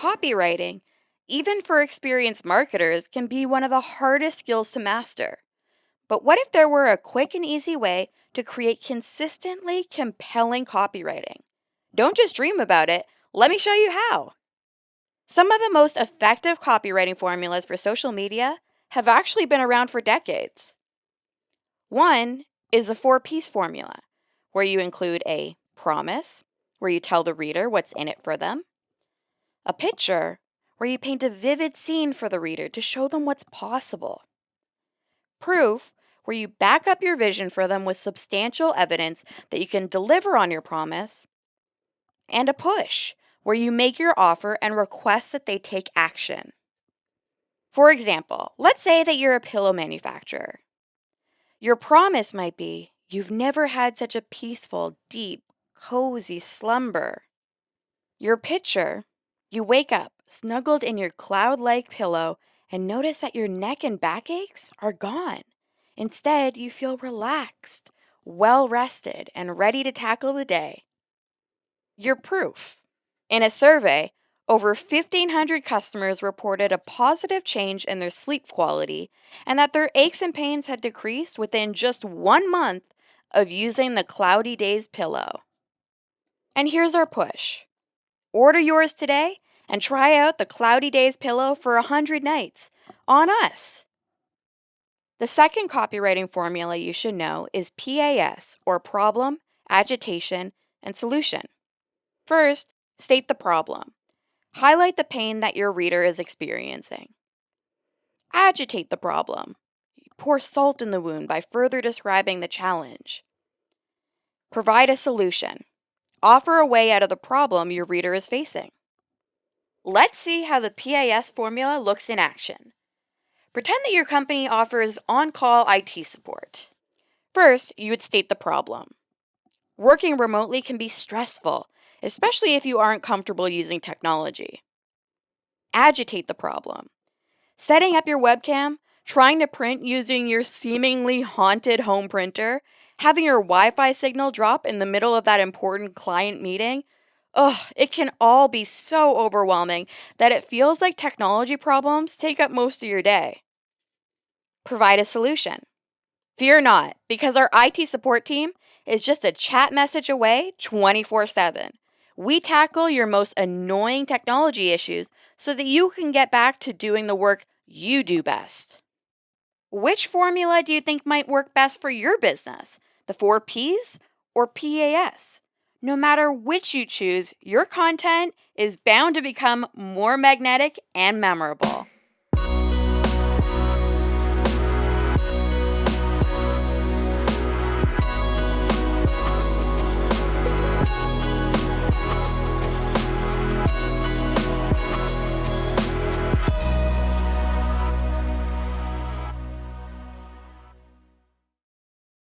Copywriting, even for experienced marketers, can be one of the hardest skills to master. But what if there were a quick and easy way to create consistently compelling copywriting? Don't just dream about it, let me show you how. Some of the most effective copywriting formulas for social media have actually been around for decades. One is the 4 Ps formula, where you include a promise, where you tell the reader what's in it for them, a picture, where you paint a vivid scene for the reader to show them what's possible, proof, where you back up your vision for them with substantial evidence that you can deliver on your promise, and a push, where you make your offer and request that they take action. For example, let's say that you're a pillow manufacturer. Your promise might be, "You've never had such a peaceful, deep, cozy slumber." Your picture, you wake up snuggled in your cloud-like pillow and notice that your neck and back aches are gone. Instead, you feel relaxed, well rested, and ready to tackle the day. Your proof. In a survey, over 1,500 customers reported a positive change in their sleep quality and that their aches and pains had decreased within just 1 month of using the Cloudy Days pillow. And here's our push. Order yours today and try out the Cloudy Days pillow for 100 nights on us. The second copywriting formula you should know is PAS, or problem, agitation, and solution. First, state the problem. Highlight the pain that your reader is experiencing. Agitate the problem. Pour salt in the wound by further describing the challenge. Provide a solution. Offer a way out of the problem your reader is facing. Let's see how the PAS formula looks in action. Pretend that your company offers on-call IT support. First, you would state the problem. Working remotely can be stressful, especially if you aren't comfortable using technology. Agitate the problem. Setting up your webcam, trying to print using your seemingly haunted home printer, having your Wi-Fi signal drop in the middle of that important client meeting. It can all be so overwhelming that it feels like technology problems take up most of your day. Provide a solution. Fear not, because our IT support team is just a chat message away 24/7. We tackle your most annoying technology issues so that you can get back to doing the work you do best. Which formula do you think might work best for your business? The 4 Ps or PAS? No matter which you choose, your content is bound to become more magnetic and memorable.